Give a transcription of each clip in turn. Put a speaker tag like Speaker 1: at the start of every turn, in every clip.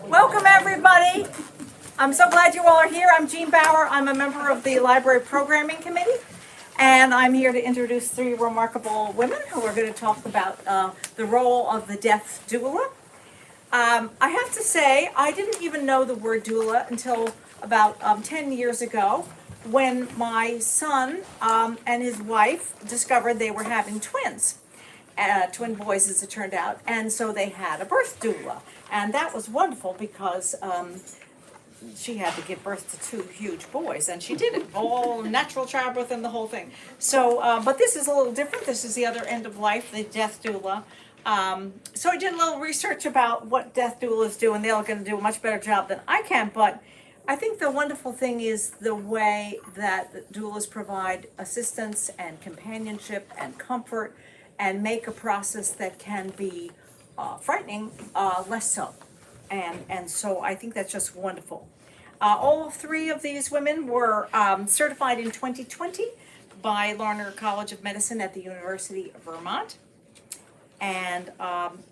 Speaker 1: Welcome, everybody. I'm so glad you all are here. I'm Jean Bauer. I'm a member of the Library Programming Committee, and I'm here to introduce three remarkable women who are going to talk about the role of the death doula. I have to say, I didn't even know the word doula until about 10 years ago when my son and his wife discovered they were having twins. Twin boys, as it turned out, and so they had a birth doula, and that was wonderful because she had to give birth to two huge boys, and she did it all natural childbirth and the whole thing. So, but this is a little different. This is the other end of life, the death doula. So I did a little research about what death doulas do, and they're going to do a much better job than I can. But I think the wonderful thing is the way that the doulas provide assistance and companionship and comfort, and make a process that can be frightening less so. And so I think that's just wonderful. All three of these women were certified in 2020 by Larner College of Medicine at the University of Vermont. And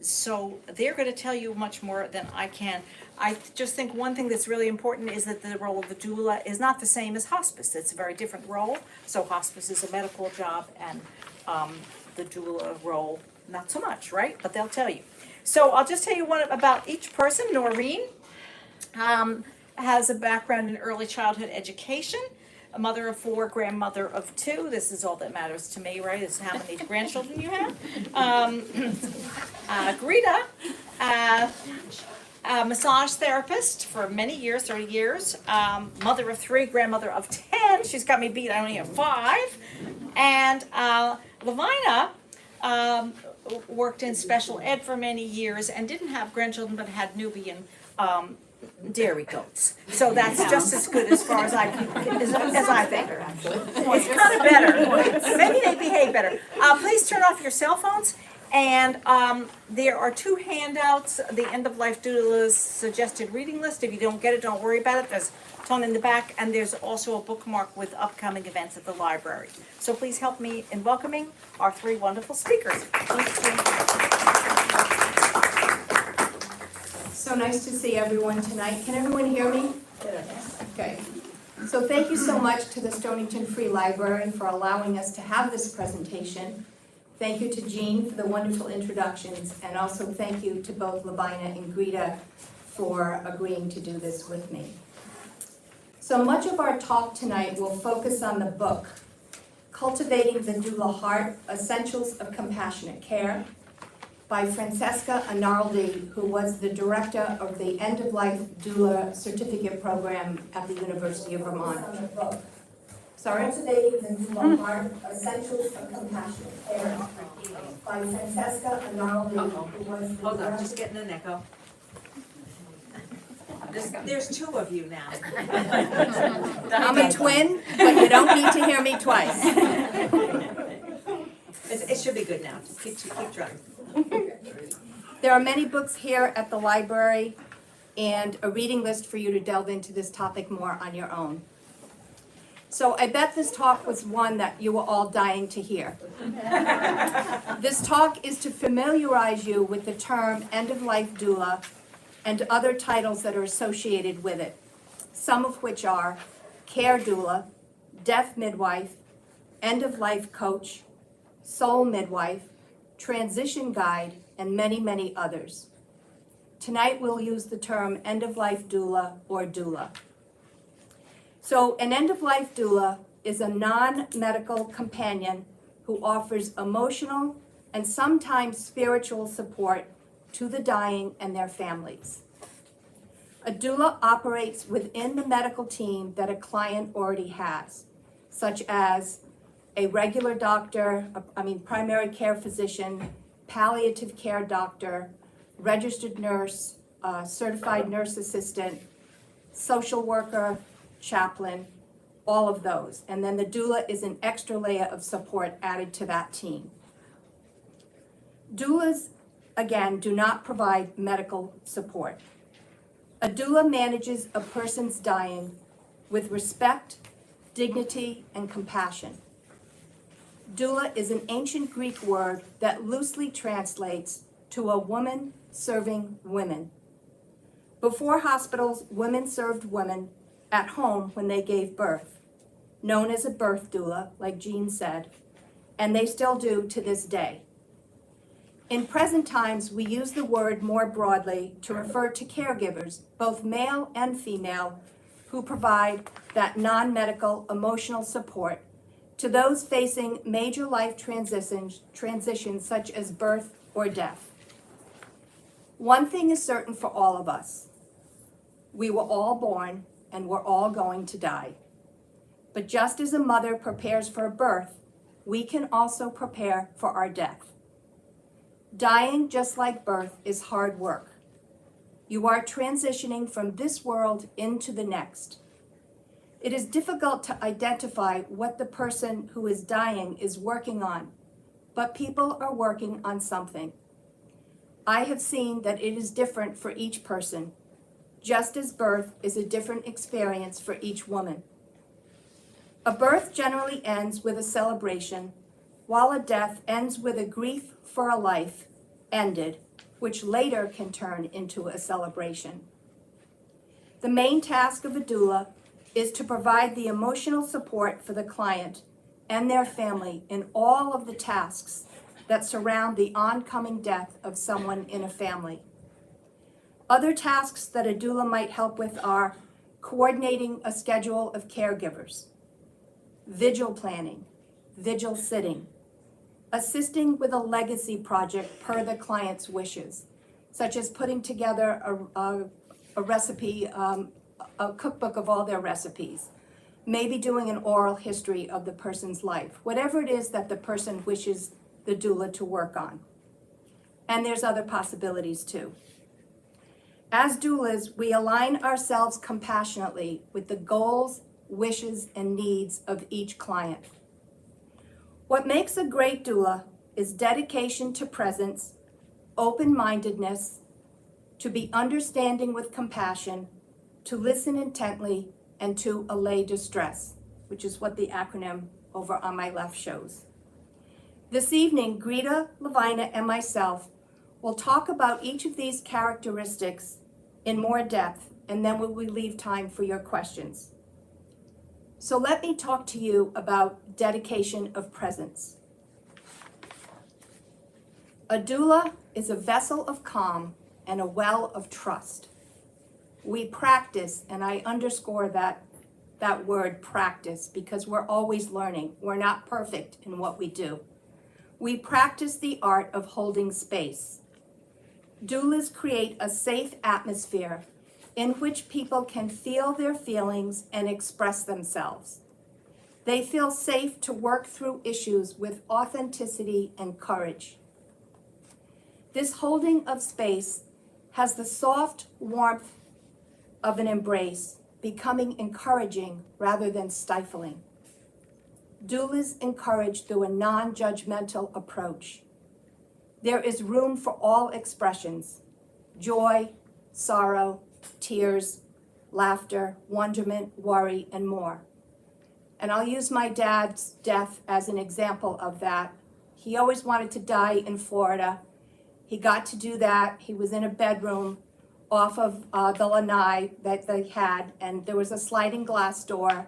Speaker 1: so they're going to tell you much more than I can. I just think one thing that's really important is that the role of the doula is not the same as hospice. It's a very different role. So hospice is a medical job, and the doula role, not so much, right? But they'll tell you. So I'll just tell you one about each person. Noreen has a background in early childhood education, a mother of 4, grandmother of 2. This is all that matters to me, right? Is how many grandchildren you have. Greta, a massage therapist for many years, 30 years. Mother of 3, grandmother of 10. She's got me beat. I only have 5. And Lavina worked in special ed for many years and didn't have grandchildren, but had Nubian dairy goats. So that's just as good as far as I think. It's kind of better. Maybe they behave better. Please turn off your cell phones. And there are 2 handouts, the End of Life Doula's suggested reading list. If you don't get it, don't worry about it. There's a ton in the back, and there's also a bookmark with upcoming events at the library. So please help me in welcoming our 3 wonderful speakers.
Speaker 2: So nice to see everyone tonight. Can everyone hear me? Okay. So thank you so much to the Stonington Free Library for allowing us to have this presentation. Thank you to Jean for the wonderful introductions, and also thank you to both Lavina and Greta for agreeing to do this with me. So much of our talk tonight will focus on the book, Cultivating the Doula Heart, Essentials of Compassionate Care, by Francesca Arnaldi, who was the director of the End of Life Doula Certificate Program at the University of Vermont. Sorry? Cultivating the Doula Heart, Essentials of Compassionate Care, by Francesca Arnaldi, who was the
Speaker 1: Hold on, just getting an echo. There's 2 of you now.
Speaker 2: I'm a twin, but you don't need to hear me twice.
Speaker 1: It should be good now. Just keep trying.
Speaker 2: There are many books here at the library and a reading list for you to delve into this topic more on your own. So I bet this talk was one that you were all dying to hear. This talk is to familiarize you with the term end-of-life doula and other titles that are associated with it, some of which are care doula, death midwife, end-of-life coach, soul midwife, transition guide, and many, many others. Tonight we'll use the term end-of-life doula or doula. So an end-of-life doula is a non-medical companion who offers emotional and sometimes spiritual support to the dying and their families. A doula operates within the medical team that a client already has, such as a regular doctor, primary care physician, palliative care doctor, registered nurse, certified nurse assistant, social worker, chaplain, all of those. And then the doula is an extra layer of support added to that team. Doulas, again, do not provide medical support. A doula manages a person's dying with respect, dignity, and compassion. Doula is an ancient Greek word that loosely translates to a woman serving women. Before hospitals, women served women at home when they gave birth, known as a birth doula, like Jean said, and they still do to this day. In present times, we use the word more broadly to refer to caregivers, both male and female, who provide that non-medical emotional support to those facing major life transitions such as birth or death. One thing is certain for all of us. We were all born and we're all going to die. But just as a mother prepares for a birth, we can also prepare for our death. Dying, just like birth, is hard work. You are transitioning from this world into the next. It is difficult to identify what the person who is dying is working on, but people are working on something. I have seen that it is different for each person, just as birth is a different experience for each woman. A birth generally ends with a celebration, while a death ends with a grief for a life ended, which later can turn into a celebration. The main task of a doula is to provide the emotional support for the client and their family in all of the tasks that surround the oncoming death of someone in a family. Other tasks that a doula might help with are coordinating a schedule of caregivers, vigil planning, vigil sitting, assisting with a legacy project per the client's wishes, such as putting together a recipe, a cookbook of all their recipes, maybe doing an oral history of the person's life, whatever it is that the person wishes the doula to work on. And there's other possibilities too. As doulas, we align ourselves compassionately with the goals, wishes, and needs of each client. What makes a great doula is dedication to presence, open-mindedness, to be understanding with compassion, to listen intently, and to allay distress, which is what the acronym over on my left shows. This evening, Greta, Lavina, and myself will talk about each of these characteristics in more depth, and then we will leave time for your questions. So let me talk to you about dedication of presence. A doula is a vessel of calm and a well of trust. We practice, and I underscore that word practice, because we're always learning. We're not perfect in what we do. We practice the art of holding space. Doulas create a safe atmosphere in which people can feel their feelings and express themselves. They feel safe to work through issues with authenticity and courage. This holding of space has the soft warmth of an embrace, becoming encouraging rather than stifling. Doulas encourage through a non-judgmental approach. There is room for all expressions: joy, sorrow, tears, laughter, wonderment, worry, and more. And I'll use my dad's death as an example of that. He always wanted to die in Florida. He got to do that. He was in a bedroom off of the lanai that they had, and there was a sliding glass door.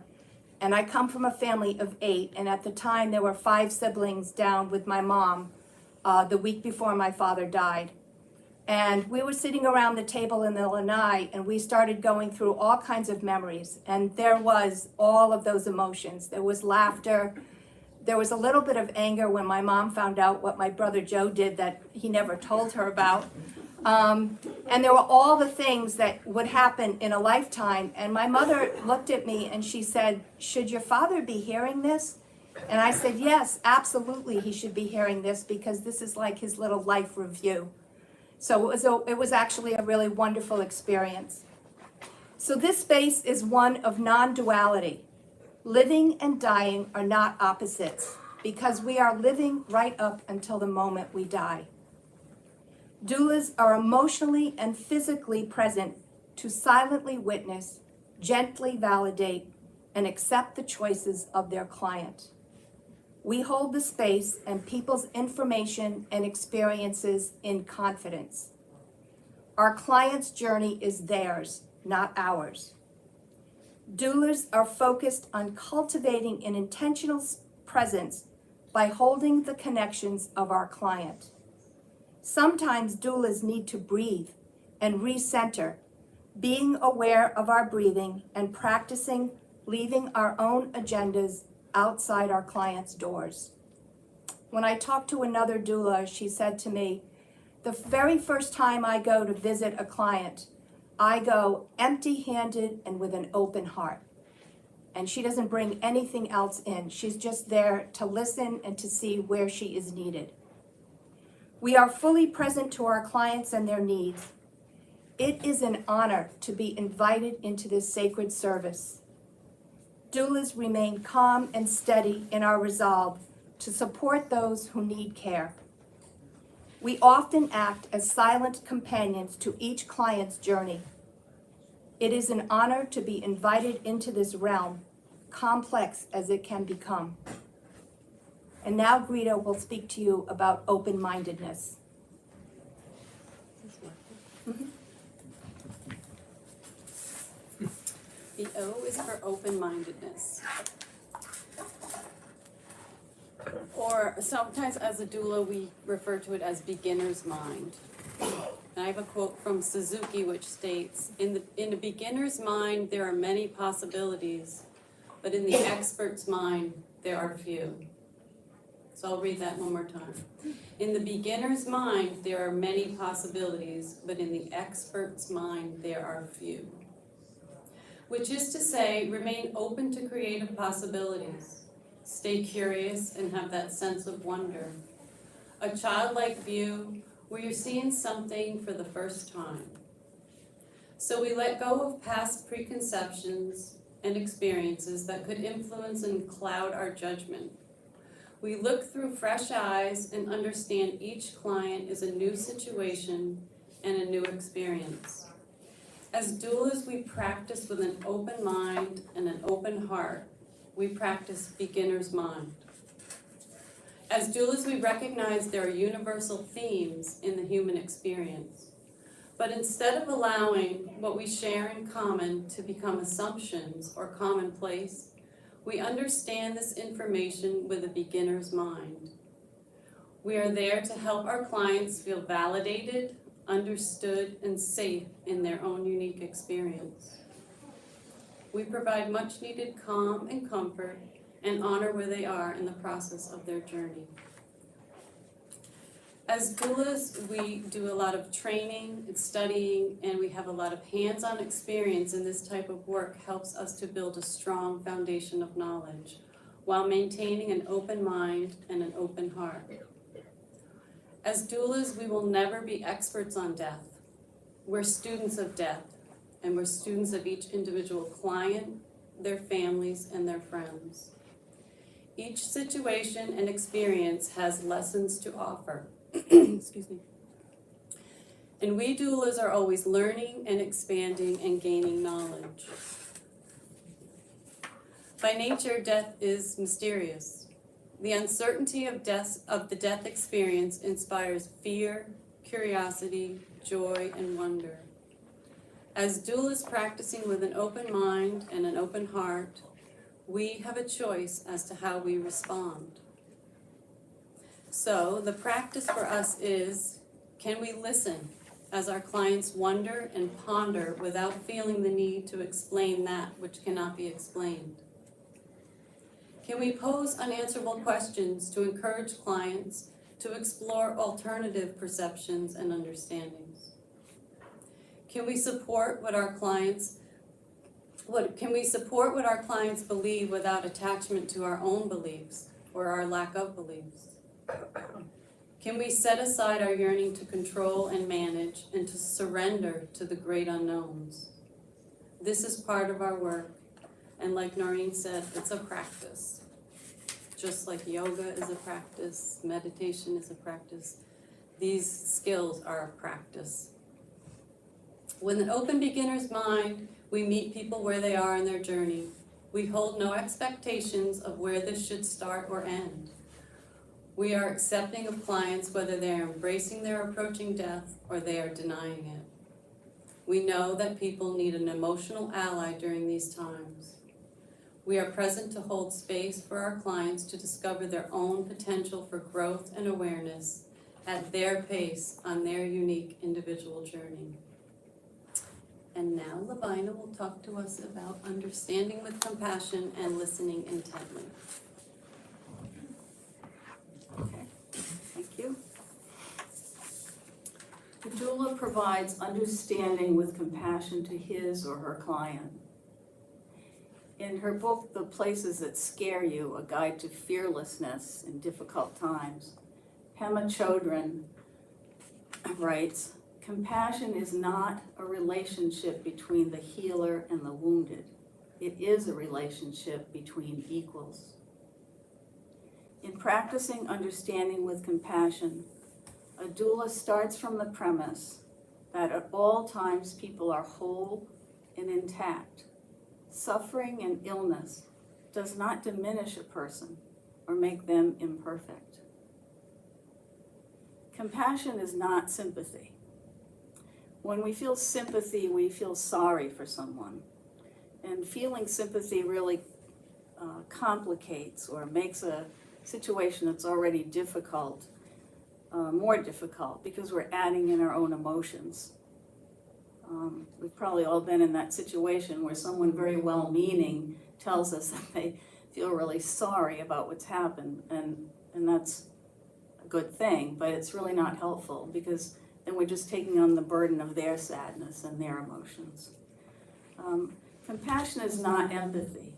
Speaker 2: And I come from a family of 8, and at the time there were 5 siblings down with my mom the week before my father died. And we were sitting around the table in the lanai, and we started going through all kinds of memories. And there was all of those emotions. There was laughter. There was a little bit of anger when my mom found out what my brother Joe did that he never told her about. And there were all the things that would happen in a lifetime. And my mother looked at me and she said, "Should your father be hearing this?" And I said, "Yes, absolutely he should be hearing this, because this is like his little life review." So it was actually a really wonderful experience. So this space is one of non-duality. Living and dying are not opposites, because we are living right up until the moment we die. Doulas are emotionally and physically present to silently witness, gently validate, and accept the choices of their client. We hold the space and people's information and experiences in confidence. Our client's journey is theirs, not ours. Doulas are focused on cultivating an intentional presence by holding the connections of our client. Sometimes doulas need to breathe and recenter, being aware of our breathing and practicing leaving our own agendas outside our clients' doors. When I talked to another doula, she said to me, the very first time I go to visit a client, I go empty-handed and with an open heart. And she doesn't bring anything else in. She's just there to listen and to see where she is needed. We are fully present to our clients and their needs. It is an honor to be invited into this sacred service. Doulas remain calm and steady in our resolve to support those who need care. We often act as silent companions to each client's journey. It is an honor to be invited into this realm, complex as it can become. And now Greta will speak to you about open-mindedness.
Speaker 3: The O is for open-mindedness. Or sometimes as a doula, we refer to it as beginner's mind. And I have a quote from Suzuki which states, in a beginner's mind, there are many possibilities, but in the expert's mind, there are few. So I'll read that one more time. In the beginner's mind, there are many possibilities, but in the expert's mind, there are few. Which is to say, remain open to creative possibilities. Stay curious and have that sense of wonder. A childlike view where you're seeing something for the first time. So we let go of past preconceptions and experiences that could influence and cloud our judgment. We look through fresh eyes and understand each client is a new situation and a new experience. As doulas, we practice with an open mind and an open heart. We practice beginner's mind. As doulas, we recognize there are universal themes in the human experience. But instead of allowing what we share in common to become assumptions or commonplace, we understand this information with a beginner's mind. We are there to help our clients feel validated, understood, and safe in their own unique experience. We provide much needed calm and comfort and honor where they are in the process of their journey. As doulas, we do a lot of training and studying, and we have a lot of hands-on experience, and this type of work helps us to build a strong foundation of knowledge while maintaining an open mind and an open heart. As doulas, we will never be experts on death. We're students of death, and we're students of each individual client, their families, and their friends. Each situation and experience has lessons to offer. Excuse me. And we doulas are always learning and expanding and gaining knowledge. By nature, death is mysterious. The uncertainty of the death experience inspires fear, curiosity, joy, and wonder. As doulas practicing with an open mind and an open heart, we have a choice as to how we respond. So the practice for us is, can we listen as our clients wonder and ponder without feeling the need to explain that which cannot be explained? Can we pose unanswerable questions to encourage clients to explore alternative perceptions and understandings? Can we support what our clients believe without attachment to our own beliefs or our lack of beliefs? Can we set aside our yearning to control and manage and to surrender to the great unknowns? This is part of our work, and like Noreen said, it's a practice. Just like yoga is a practice, meditation is a practice, these skills are a practice. With an open beginner's mind, we meet people where they are in their journey. We hold no expectations of where this should start or end. We are accepting of clients whether they are embracing their approaching death or they are denying it. We know that people need an emotional ally during these times. We are present to hold space for our clients to discover their own potential for growth and awareness at their pace on their unique individual journey. And now Lavina will talk to us about understanding with compassion and listening intently.
Speaker 4: Okay, thank you. The doula provides understanding with compassion to his or her client. In her book, The Places That Scare You, A Guide to Fearlessness in Difficult Times, Pema Chodron writes, compassion is not a relationship between the healer and the wounded. It is a relationship between equals. In practicing understanding with compassion, a doula starts from the premise that at all times people are whole and intact. Suffering and illness does not diminish a person or make them imperfect. Compassion is not sympathy. When we feel sympathy, we feel sorry for someone. And feeling sympathy really complicates or makes a situation that's already difficult more difficult because we're adding in our own emotions. We've probably all been in that situation where someone very well-meaning tells us that they feel really sorry about what's happened, and that's a good thing, but it's really not helpful because then we're just taking on the burden of their sadness and their emotions. Compassion is not empathy.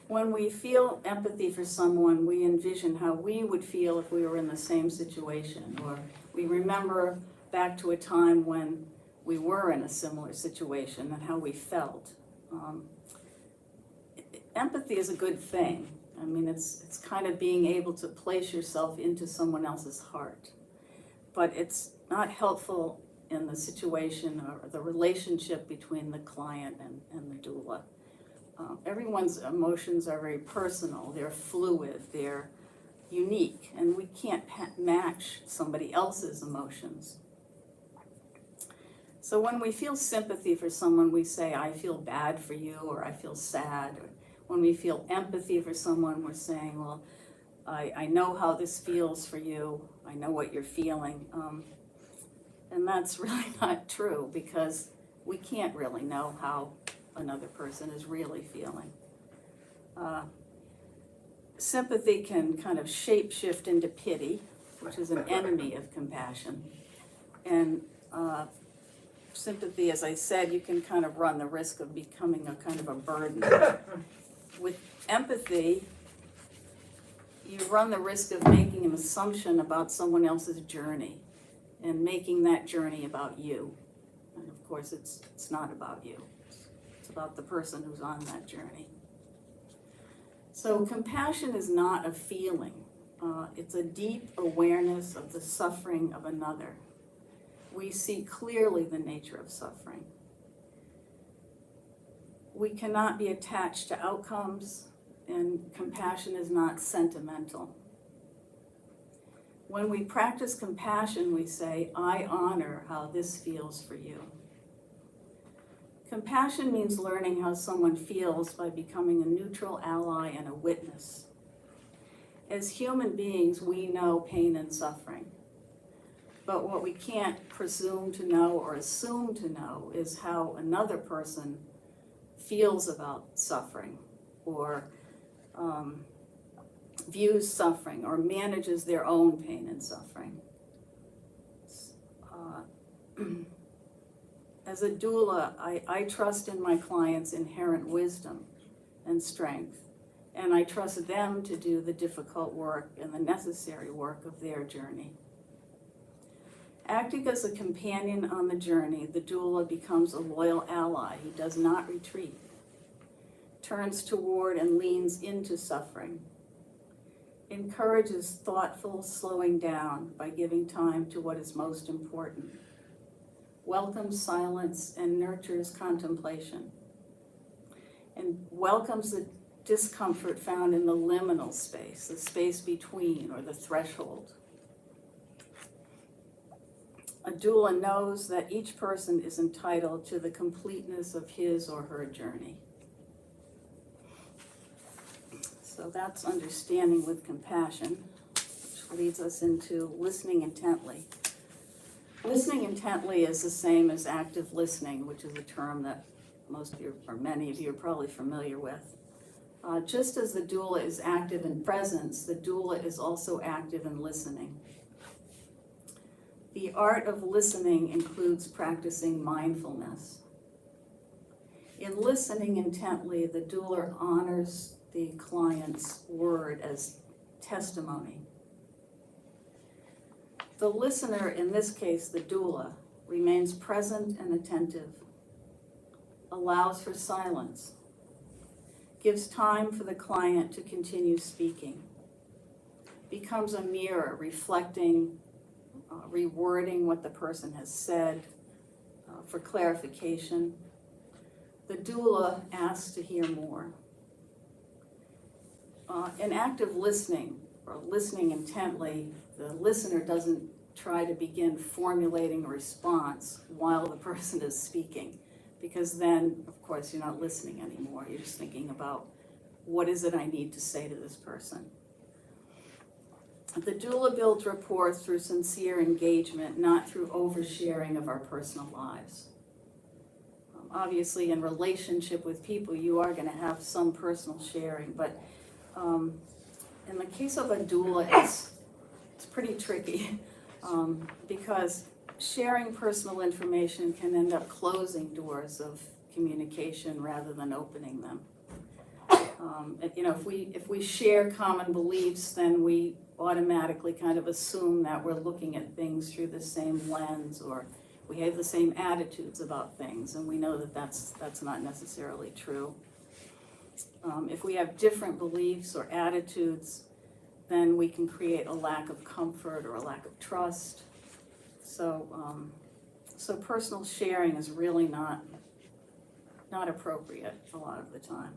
Speaker 4: When we feel empathy for someone, we envision how we would feel if we were in the same situation, or we remember back to a time when we were in a similar situation and how we felt. Empathy is a good thing. I mean, it's kind of being able to place yourself into someone else's heart. But it's not helpful in the situation or the relationship between the client and the doula. Everyone's emotions are very personal, they're fluid, they're unique, and we can't match somebody else's emotions. So when we feel sympathy for someone, we say, I feel bad for you, or I feel sad. Or when we feel empathy for someone, we're saying, well, I know how this feels for you, I know what you're feeling. And that's really not true, because we can't really know how another person is really feeling. Sympathy can kind of shapeshift into pity, which is an enemy of compassion. And sympathy, as I said, you can kind of run the risk of becoming a kind of a burden. With empathy, you run the risk of making an assumption about someone else's journey and making that journey about you. And of course, it's not about you. It's about the person who's on that journey. So compassion is not a feeling. It's a deep awareness of the suffering of another. We see clearly the nature of suffering. We cannot be attached to outcomes, and compassion is not sentimental. When we practice compassion, we say, I honor how this feels for you. Compassion means learning how someone feels by becoming a neutral ally and a witness. As human beings, we know pain and suffering. But what we can't presume to know or assume to know is how another person feels about suffering, or views suffering, or manages their own pain and suffering. As a doula, I trust in my clients' inherent wisdom and strength, and I trust them to do the difficult work and the necessary work of their journey. Acting as a companion on the journey, the doula becomes a loyal ally who does not retreat, turns toward and leans into suffering, encourages thoughtful slowing down by giving time to what is most important, welcomes silence and nurtures contemplation, and welcomes the discomfort found in the liminal space, the space between, or the threshold. A doula knows that each person is entitled to the completeness of his or her journey. So that's understanding with compassion, which leads us into listening intently. Listening intently is the same as active listening, which is a term that most of you, or many of you, are probably familiar with. Just as the doula is active in presence, the doula is also active in listening. The art of listening includes practicing mindfulness. In listening intently, the doula honors the client's word as testimony. The listener, in this case the doula, remains present and attentive, allows for silence, gives time for the client to continue speaking, becomes a mirror reflecting, rewording what the person has said for clarification. The doula asks to hear more. In active listening, or listening intently, the listener doesn't try to begin formulating a response while the person is speaking, because then, of course, you're not listening anymore. You're just thinking about, what is it I need to say to this person? The doula builds rapport through sincere engagement, not through oversharing of our personal lives. Obviously, in relationship with people, you are going to have some personal sharing, but in the case of a doula, it's pretty tricky because sharing personal information can end up closing doors of communication rather than opening them. If we share common beliefs, then we automatically kind of assume that we're looking at things through the same lens, or we have the same attitudes about things, and we know that that's not necessarily true. If we have different beliefs or attitudes, then we can create a lack of comfort or a lack of trust. So personal sharing is really not appropriate a lot of the time.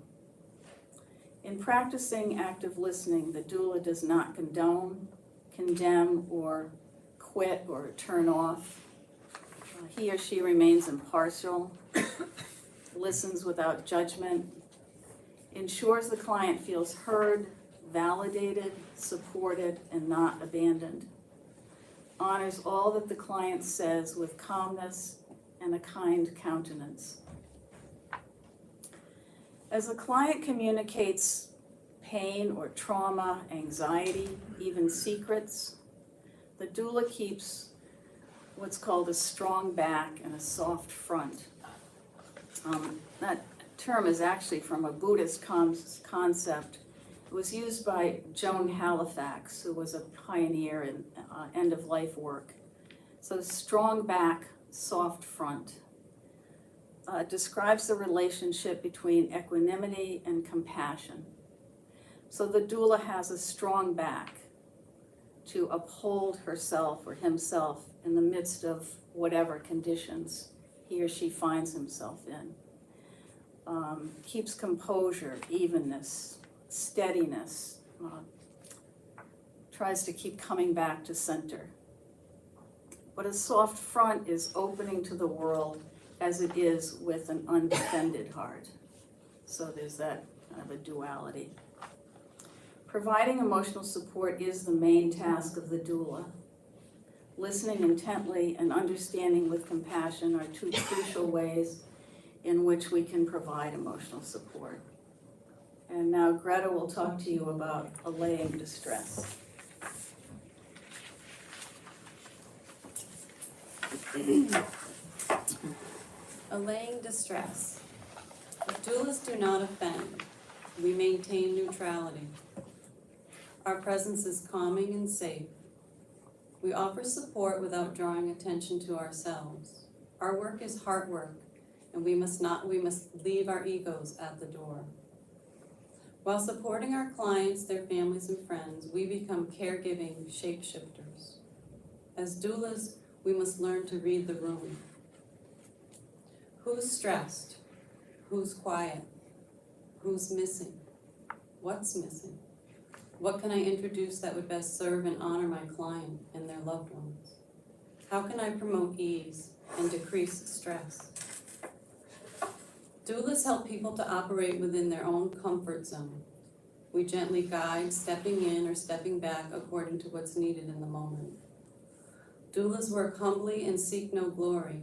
Speaker 4: In practicing active listening, the doula does not condone, condemn, or quit or turn off. He or she remains impartial, listens without judgment, ensures the client feels heard, validated, supported, and not abandoned, honors all that the client says with calmness and a kind countenance. As the client communicates pain or trauma, anxiety, even secrets, the doula keeps what's called a strong back and a soft front. That term is actually from a Buddhist concept. It was used by Joan Halifax, who was a pioneer in end-of-life work. So strong back, soft front. Describes the relationship between equanimity and compassion. So the doula has a strong back to uphold herself or himself in the midst of whatever conditions he or she finds himself in. Keeps composure, evenness, steadiness, tries to keep coming back to center. But a soft front is opening to the world as it is with an undefended heart. So there's that kind of a duality. Providing emotional support is the main task of the doula. Listening intently and understanding with compassion are two crucial ways in which we can provide emotional support. And now Greta will talk to you about allaying distress.
Speaker 3: Allaying distress. If doulas do not offend, we maintain neutrality. Our presence is calming and safe. We offer support without drawing attention to ourselves. Our work is heart work, and we must leave our egos at the door. While supporting our clients, their families, and friends, we become caregiving shapeshifters. As doulas, we must learn to read the room. Who's stressed? Who's quiet? Who's missing? What's missing? What can I introduce that would best serve and honor my client and their loved ones? How can I promote ease and decrease stress? Doulas help people to operate within their own comfort zone. We gently guide, stepping in or stepping back according to what's needed in the moment. Doulas work humbly and seek no glory.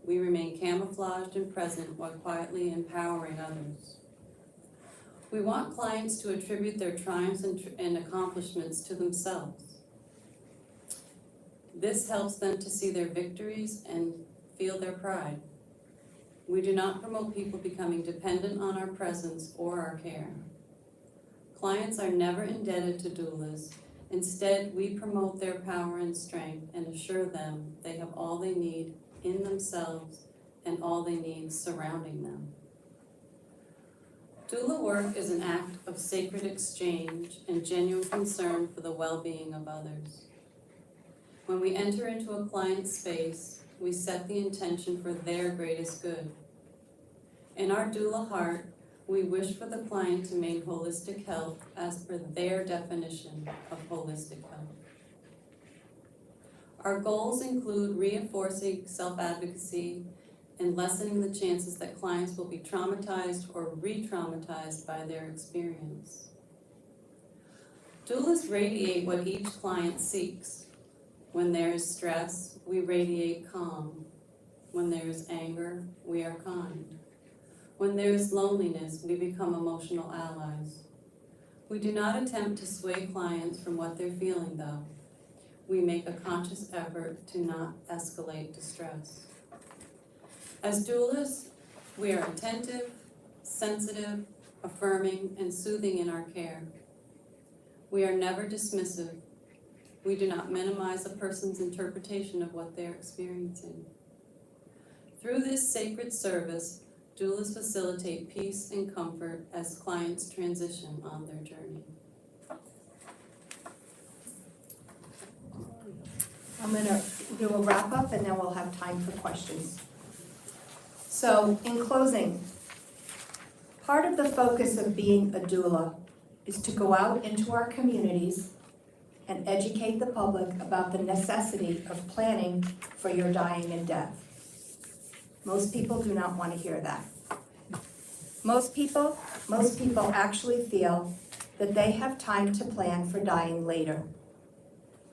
Speaker 3: We remain camouflaged and present while quietly empowering others. We want clients to attribute their triumphs and accomplishments to themselves. This helps them to see their victories and feel their pride. We do not promote people becoming dependent on our presence or our care. Clients are never indebted to doulas. Instead, we promote their power and strength and assure them they have all they need in themselves and all they need surrounding them. Doula work is an act of sacred exchange and genuine concern for the well-being of others. When we enter into a client's space, we set the intention for their greatest good. In our doula heart, we wish for the client to maintain holistic health as per their definition of holistic health. Our goals include reinforcing self-advocacy and lessening the chances that clients will be traumatized or re-traumatized by their experience. Doulas radiate what each client seeks. When there is stress, we radiate calm. When there is anger, we are kind. When there is loneliness, we become emotional allies. We do not attempt to sway clients from what they're feeling, though. We make a conscious effort to not escalate distress. As doulas, we are attentive, sensitive, affirming, and soothing in our care. We are never dismissive. We do not minimize a person's interpretation of what they're experiencing. Through this sacred service, doulas facilitate peace and comfort as clients transition on their journey.
Speaker 2: I'm going to do a wrap-up and then we'll have time for questions. So, in closing, part of the focus of being a doula is to go out into our communities and educate the public about the necessity of planning for your dying and death. Most people do not want to hear that. Most people actually feel that they have time to plan for dying later.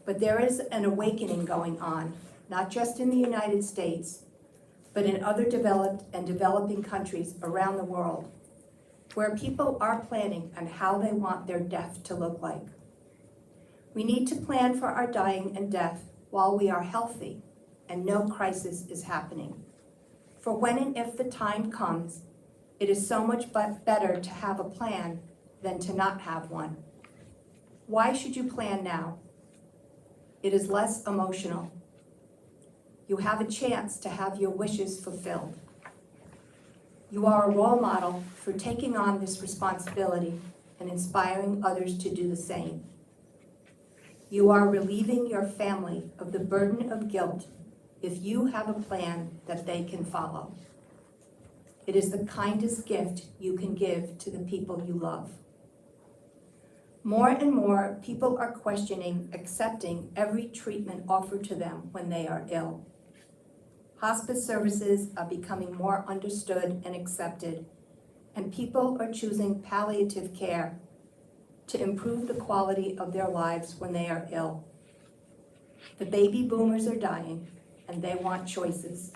Speaker 2: But there is an awakening going on, not just in the United States, but in other developed and developing countries around the world, where people are planning on how they want their death to look like. We need to plan for our dying and death while we are healthy and no crisis is happening. For when and if the time comes, it is so much better to have a plan than to not have one. Why should you plan now? It is less emotional. You have a chance to have your wishes fulfilled. You are a role model for taking on this responsibility and inspiring others to do the same. You are relieving your family of the burden of guilt if you have a plan that they can follow. It is the kindest gift you can give to the people you love. More and more people are questioning accepting every treatment offered to them when they are ill. Hospice services are becoming more understood and accepted, and people are choosing palliative care to improve the quality of their lives when they are ill. The baby boomers are dying, and they want choices.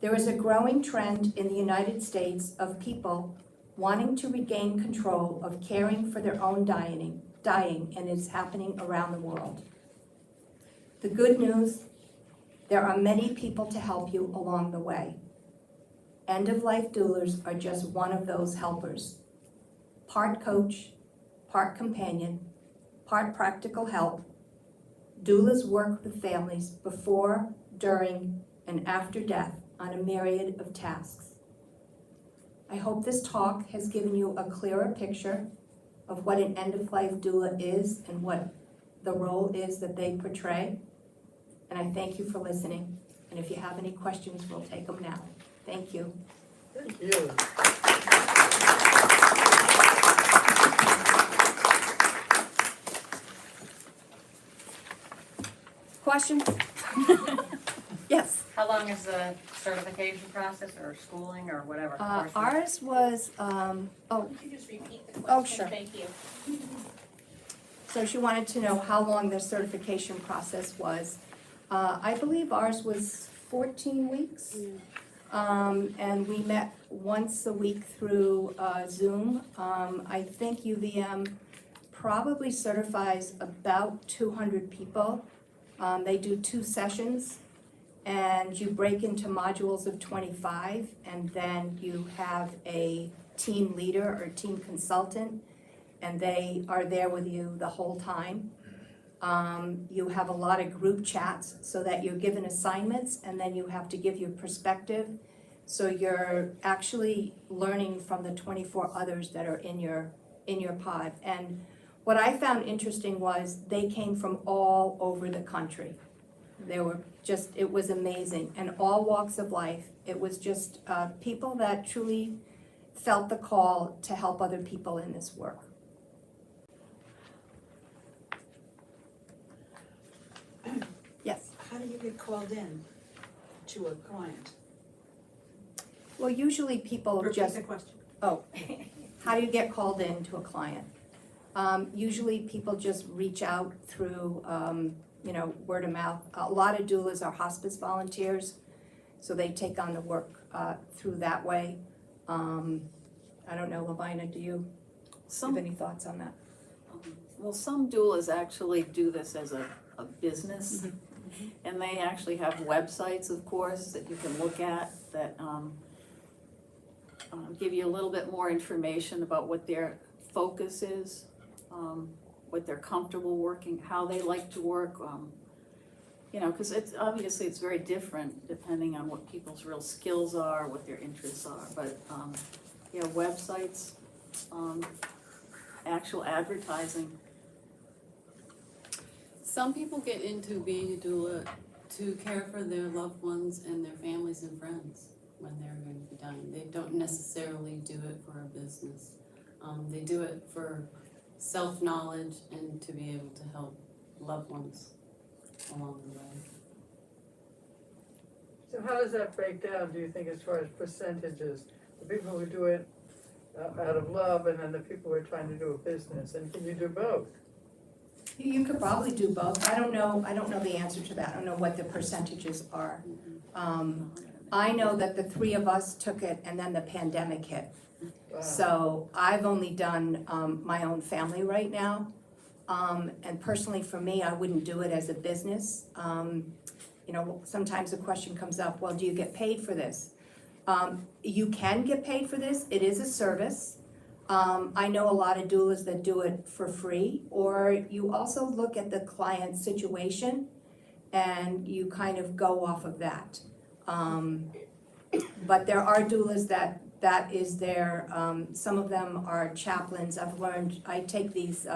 Speaker 2: There is a growing trend in the United States of people wanting to regain control of caring for their own dying, and it's happening around the world. The good news, there are many people to help you along the way. End-of-life doulas are just one of those helpers. Part coach, part companion, part practical help, doulas work with families before, during, and after death on a myriad of tasks. I hope this talk has given you a clearer picture of what an end-of-life doula is and what the role is that they portray. And I thank you for listening. And if you have any questions, we'll take them now. Thank you.
Speaker 5: Thank you.
Speaker 2: Questions? Yes.
Speaker 5: How long is the certification process or schooling or whatever? course?
Speaker 2: Ours was,
Speaker 6: Could you just repeat the question?
Speaker 2: Oh, sure.
Speaker 6: Thank you.
Speaker 2: so she wanted to know how long the certification process was. I believe ours was 14 weeks. And we met once a week through Zoom. I think UVM probably certifies about 200 people. They do 2 sessions, and you break into modules of 25, and then you have a team leader or team consultant, and they are there with you the whole time. You have a lot of group chats so that you're given assignments, and then you have to give your perspective. So you're actually learning from the 24 others that are in your pod. And what I found interesting was they came from all over the country. They were just, it was amazing, and all walks of life. It was just people that truly felt the call to help other people in this work. Yes.
Speaker 7: How do you get called in to a client?
Speaker 2: Well, usually people
Speaker 7: Repeat
Speaker 2: just,
Speaker 7: the question.
Speaker 2: oh, how do you get called in to a client? Usually people just reach out through, word of mouth. A lot of doulas are hospice volunteers, so they take on the work through that way. I don't know, Lavina, do you have any thoughts on that?
Speaker 4: Well, some doulas actually do this as a business,
Speaker 2: Mm-hmm.
Speaker 4: and they actually have websites, of course, that you can look at that give you a little bit more information about what their focus is, what they're comfortable working, how they like to work, because it's obviously it's very different depending on what people's real skills are, what their interests are, but websites, actual advertising.
Speaker 3: Some people get into being a doula to care for their loved ones and their families and friends when they're going to be dying. They don't necessarily do it for a business. They do it for self-knowledge and to be able to help loved ones along the way.
Speaker 8: So how does that break down, do you think, as far as percentages? The people who do it out of love, and then the people who are trying to do a business, and can you do both?
Speaker 2: You could probably do both. I don't know the answer to that. I don't know what the percentages are. I know that the 3 of us took it and then the pandemic hit.
Speaker 8: Wow.
Speaker 2: So I've only done my own family right now. And personally for me, I wouldn't do it as a business. Sometimes the question comes up, well, do you get paid for this? You can get paid for this. It is a service. I know a lot of doulas that do it for free, or you also look at the client's situation and you kind of go off of that. But there are doulas that is their, some of them are chaplains. I've learned, I take these,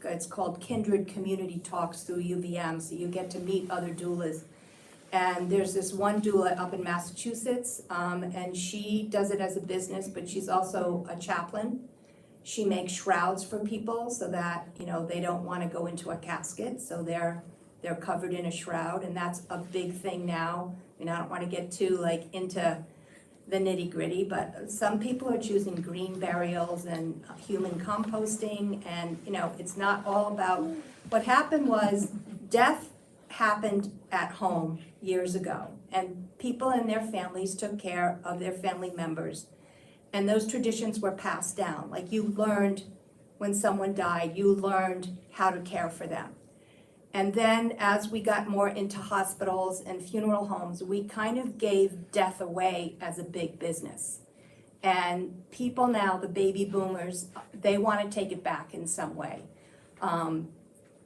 Speaker 2: it's called Kindred Community Talks through UVM, so you get to meet other doulas. And there's this one doula up in Massachusetts, and she does it as a business, but she's also a chaplain. She makes shrouds for people so that, they don't want to go into a casket, so they're covered in a shroud, and that's a big thing now. I don't want to get too into the nitty-gritty, but some people are choosing green burials and human composting, and it's not all about, what happened was death happened at home years ago, and people and their families took care of their family members, and those traditions were passed down. Like, you learned when someone died, you learned how to care for them. And then as we got more into hospitals and funeral homes, we kind of gave death away as a big business. And people now, the baby boomers, they want to take it back in some way.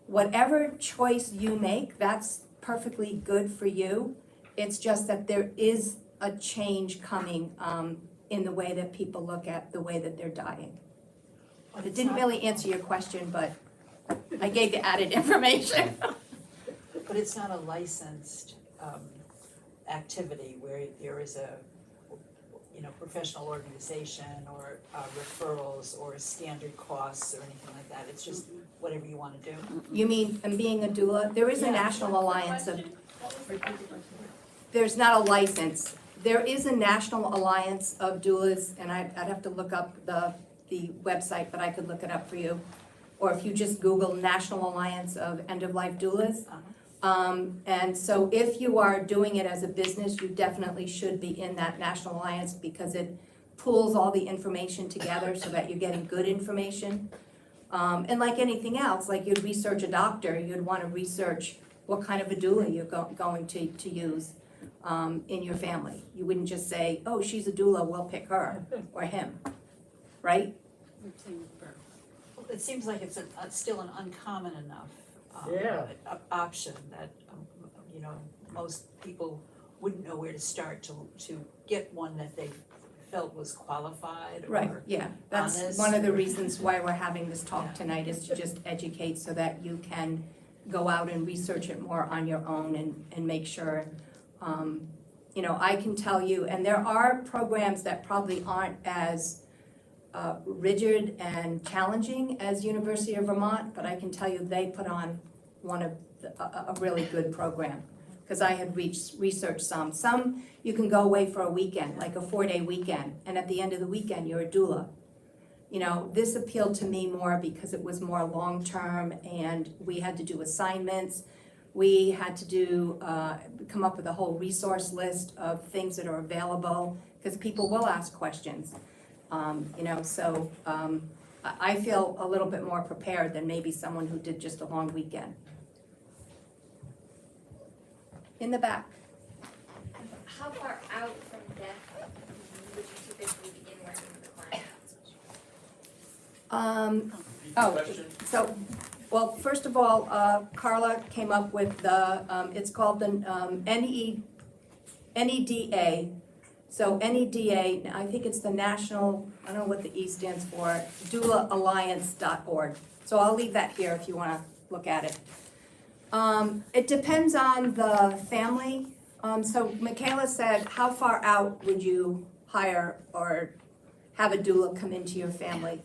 Speaker 2: Whatever choice you make, that's perfectly good for you. It's just that there is a change coming in the way that people look at the way that they're dying. It didn't really answer your question, but I gave you added information.
Speaker 7: But it's not a licensed activity where there is a professional organization or referrals or standard costs or anything like that. It's just whatever you want to do.
Speaker 2: You mean, and being a doula, there is a national alliance of, There's not a license. There is a national alliance of doulas, and I'd have to look up the website, but I could look it up for you. Or if you just Google National Alliance of End-of-Life Doulas. And so if you are doing it as a business, you definitely should be in that National Alliance because it pulls all the information together so that you're getting good information. And like anything else, like you'd research a doctor, you'd want to research what kind of a doula you're going to use in your family. You wouldn't just say, oh, she's a doula, we'll pick her or him, right?
Speaker 7: Well, it seems like it's still an uncommon enough
Speaker 8: Yeah.
Speaker 7: option that, you know, most people wouldn't know where to start to get one that they felt was qualified or.
Speaker 2: Right, yeah, that's
Speaker 7: honest.
Speaker 2: one of the reasons why we're having this talk tonight, is to just educate so that you can go out and research it more on your own and make sure, you know, I can tell you, and there are programs that probably aren't as rigid and challenging as University of Vermont, but I can tell you they put on a really good program. Because I had researched some you can go away for a weekend, like a 4-day weekend, and at the end of the weekend, you're a doula. You know, this appealed to me more because it was more long-term, and we had to do assignments. We had to do, come up with a whole resource list of things that are available, because people will ask questions. You know, so I feel a little bit more prepared than maybe someone who did just a long weekend. In the back.
Speaker 6: How far out from death would you typically begin working with the client?
Speaker 2: So, well, first of all, Carla came up with the, it's called the NEDA. So NEDA, I think it's the National, I don't know what the E stands for, DoulaAlliance.org. So I'll leave that here if you want to look at it. It depends on the family. So Michaela said, how far out would you hire or have a doula come into your family?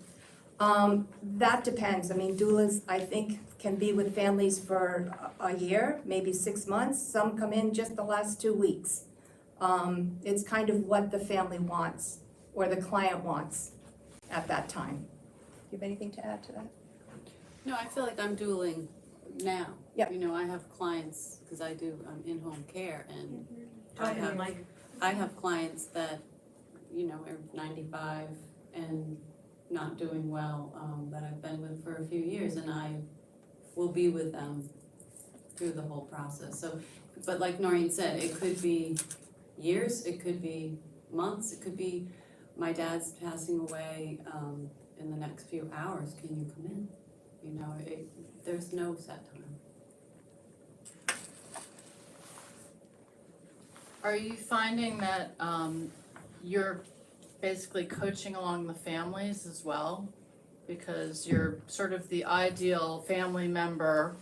Speaker 2: That depends. I mean, doulas, I think, can be with families for a year, maybe 6 months. Some come in just the last 2 weeks. It's kind of what the family wants or the client wants at that time. Do you have anything to add to that?
Speaker 3: No, I feel like I'm dueling now.
Speaker 2: Yep.
Speaker 3: You know, I have clients, because I do in-home care, and
Speaker 2: Mm-hmm.
Speaker 3: I have clients that, you know, are 95 and not doing well, that I've been with for a few years, and I will be with them through the whole process. So, but like Noreen said, it could be years, it could be months, it could be my dad's passing away in the next few hours, can you come in? You know, there's no set time.
Speaker 9: Are you finding that you're basically coaching along the families as well? Because you're sort of the ideal family member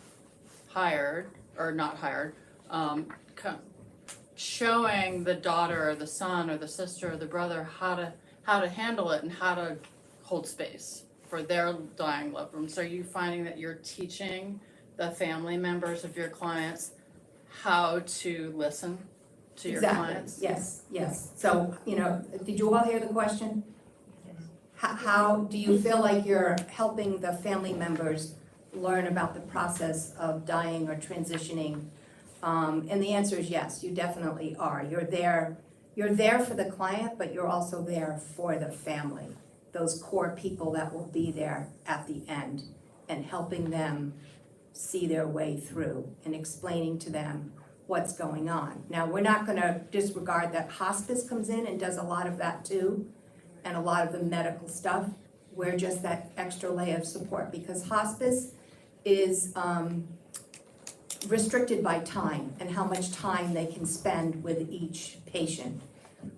Speaker 9: hired, or not hired, showing the daughter or the son or the sister or the brother how to handle it and how to hold space for their dying loved ones. Are you finding that you're teaching the family members of your clients how to listen to your clients?
Speaker 2: Yes, yes. So, you know, did you all hear the question? How do you feel like you're helping the family members learn about the process of dying or transitioning? And the answer is yes, you definitely are. You're there for the client, but you're also there for the family. Those core people that will be there at the end and helping them see their way through and explaining to them what's going on. Now, we're not gonna disregard that hospice comes in and does a lot of that too, and a lot of the medical stuff. We're just that extra layer of support, because hospice is restricted by time and how much time they can spend with each patient,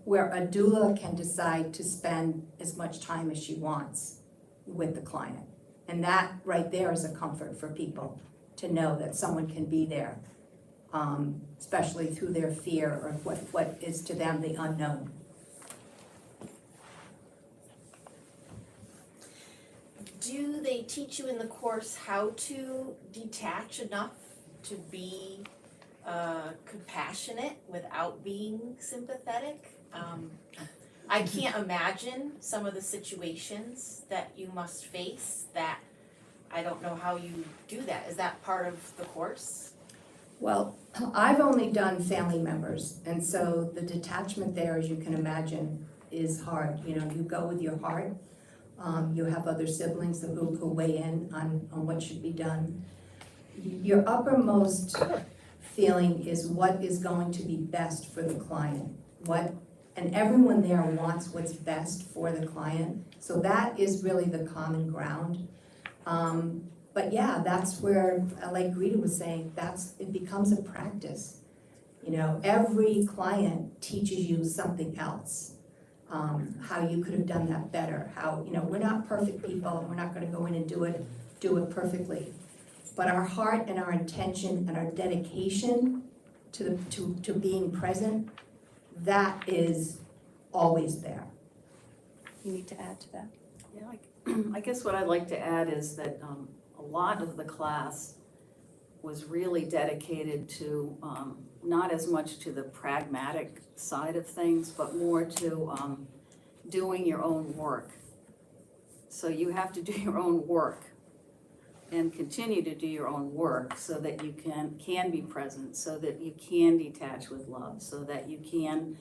Speaker 2: where a doula can decide to spend as much time as she wants with the client. And that right there is a comfort for people, to know that someone can be there, especially through their fear or what is to them the unknown.
Speaker 6: Do they teach you in the course how to detach enough to be
Speaker 10: compassionate without being sympathetic. I can't imagine some of the situations that you must face that I don't know how you do that. Is that part of the course?
Speaker 2: Well, I've only done family members, and so the detachment there, as you can imagine, is hard. You know, you go with your heart. You have other siblings who weigh in on what should be done. Your uppermost feeling is what is going to be best for the client. And everyone there wants what's best for the client. So that is really the common ground. But yeah, that's where, like Greta was saying, it becomes a practice. You know, every client teaches you something else. How you could have done that better, how, you know, we're not perfect people, we're not gonna go in and do it perfectly. But our heart and our intention and our dedication to being present, that is always there. You need to add to that?
Speaker 4: Yeah, I guess what I'd like to add is that a lot of the class was really dedicated to not as much to the pragmatic side of things, but more to doing your own work. So you have to do your own work and continue to do your own work so that you can be present, so that you can detach with love, so that you can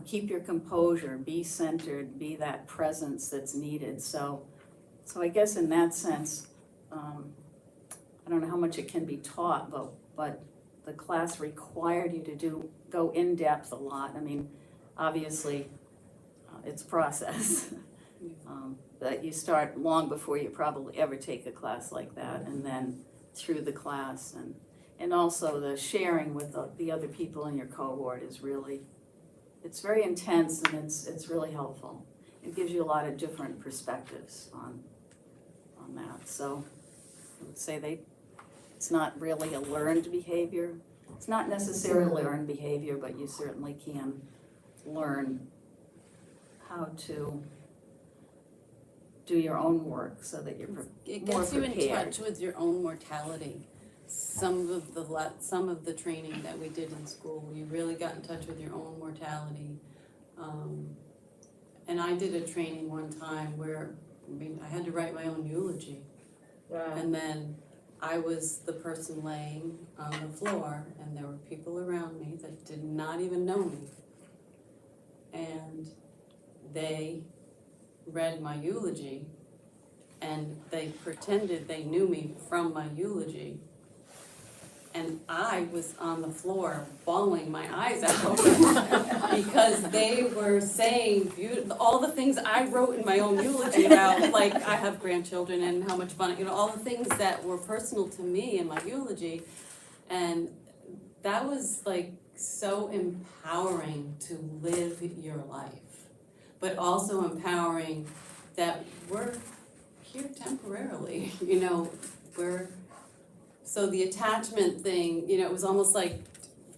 Speaker 4: keep your composure, be centered, be that presence that's needed. So I guess in that sense, I don't know how much it can be taught, but the class required you to go in depth a lot. I mean, obviously, it's a process. That you start long before you probably ever take a class like that, and then through the class, and also the sharing with the other people in your cohort is really, it's very intense, and it's really helpful. It gives you a lot of different perspectives on that. So I would say it's not really a learned behavior. It's not necessarily learned behavior, but you certainly can learn how to do your own work so that you're more prepared.
Speaker 3: It gets you in touch with your own mortality. Some of the training that we did in school, you really got in touch with your own mortality. And I did a training one time where, I had to write my own eulogy.
Speaker 8: Wow.
Speaker 3: And then I was the person laying on the floor, and there were people around me that did not even know me. And they read my eulogy, and they pretended they knew me from my eulogy. And I was on the floor bawling my eyes out because they were saying all the things I wrote in my own eulogy about, like I have grandchildren and how much fun, all the things that were personal to me in my eulogy. And that was like so empowering to live your life, but also empowering that we're here temporarily, so the attachment thing, it was almost like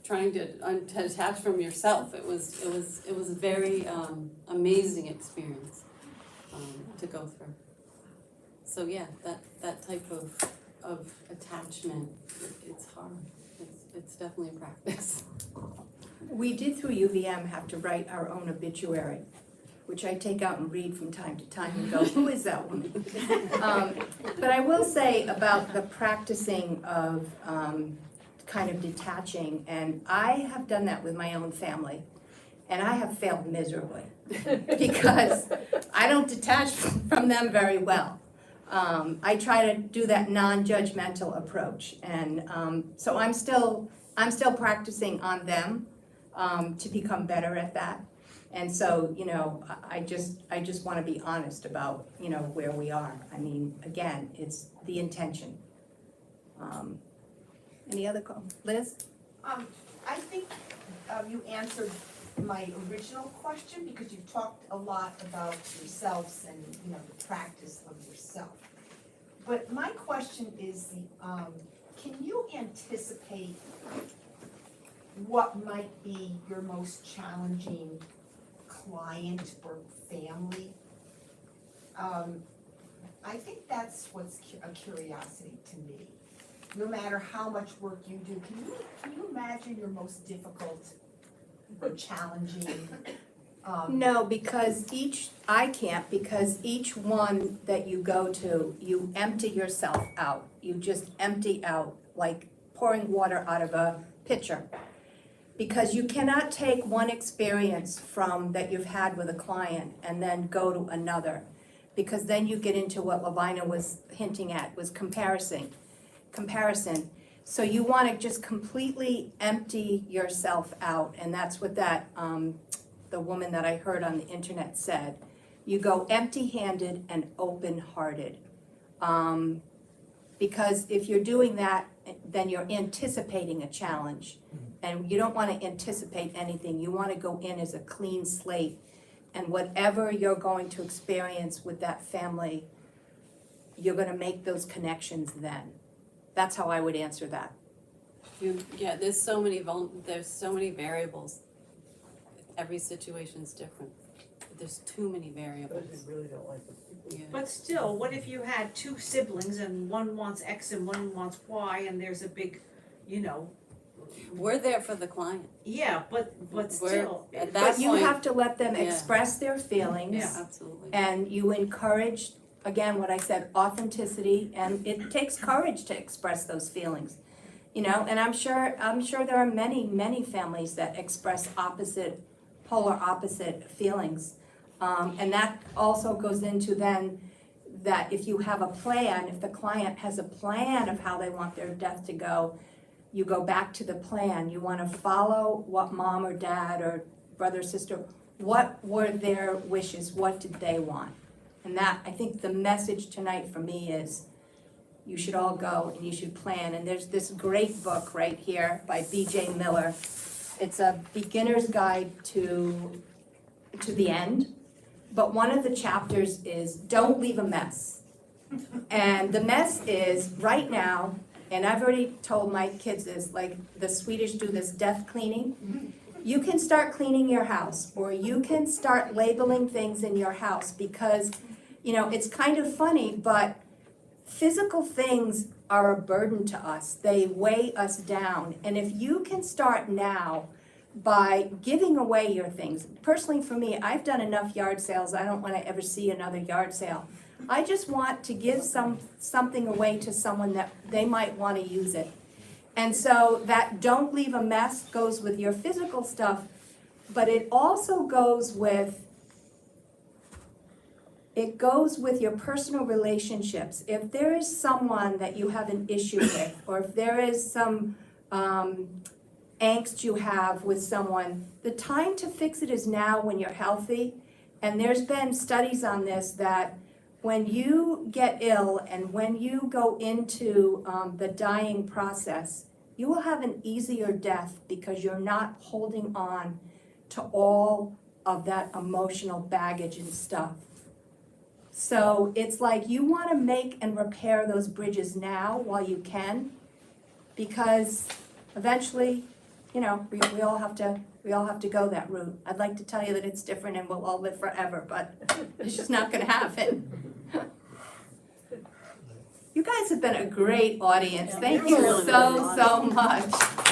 Speaker 3: trying to detach from yourself. It was a very amazing experience to go through. So yeah, that type of attachment, it's hard. It's definitely a practice.
Speaker 2: We did through UVM have to write our own obituary, which I take out and read from time to time and go, who is that woman? But I will say about the practicing of kind of detaching, and I have done that with my own family, and I have failed miserably because I don't detach from them very well. I try to do that non-judgmental approach, and so I'm still practicing on them to become better at that. And so, I just want to be honest about, where we are. I mean, again, it's the intention. Any other Liz?
Speaker 11: I think you answered my original question because you talked a lot about yourselves and, the practice of yourself. But my question is, can you anticipate what might be your most challenging client or family? I think that's what's a curiosity to me. no matter how much work you do, can you imagine your most difficult or challenging?
Speaker 2: No, because I can't, because each one that you go to, you empty yourself out. You just empty out, like pouring water out of a pitcher. Because you cannot take one experience that you've had with a client and then go to another. Because then you get into what Lavina was hinting at, was comparison. So you wanna just completely empty yourself out, and that's what the woman that I heard on the internet said. You go empty-handed and open-hearted. Because if you're doing that, then you're anticipating a challenge. And you don't wanna anticipate anything, you wanna go in as a clean slate. And whatever you're going to experience with that family, you're gonna make those connections then. That's how I would answer that.
Speaker 3: Yeah, there's so many variables. Every situation's different. There's too many variables.
Speaker 8: But you really don't like the people.
Speaker 3: Yeah.
Speaker 1: But still, what if you had two siblings and one wants X and one wants Y and there's a big,
Speaker 3: We're there for the client.
Speaker 1: yeah, but still.
Speaker 3: At that
Speaker 2: But you
Speaker 3: point,
Speaker 2: have to let them
Speaker 3: yeah.
Speaker 2: express their feelings.
Speaker 1: Yeah.
Speaker 3: absolutely.
Speaker 2: And you encourage, again, what I said, authenticity, and it takes courage to express those feelings. And I'm sure there are many families that express polar opposite feelings. And that also goes into then that if you have a plan, if the client has a plan of how they want their death to go, you go back to the plan. You wanna follow what mom or dad or brother or sister, what were their wishes, what did they want? And that, I think the message tonight for me is, you should all go and you should plan. And there's this great book right here by B.J. Miller. It's a beginner's guide to the end. But one of the chapters is, don't leave a mess. And the mess is, right now, and I've already told my kids this, like the Swedish do this death cleaning. You can start cleaning your house, or you can start labeling things in your house, because, it's kind of funny, but physical things are a burden to us. They weigh us down. And if you can start now by giving away your things. Personally, for me, I've done enough yard sales. I don't want to ever see another yard sale. I just want to give something away to someone that they might want to use it. And so that don't leave a mess goes with your physical stuff, but it also goes with your personal relationships. If there is someone that you have an issue with, or if there is some angst you have with someone, the time to fix it is now when you're healthy. And there's been studies on this, that when you get ill and when you go into the dying process, you will have an easier death because you're not holding on to all of that emotional baggage and stuff. So it's like you want to make and repair those bridges now while you can, because eventually, we all have to go that route. I'd like to tell you that it's different and we'll all live forever, but it's just not gonna happen. You guys have been a great audience. Thank you so much.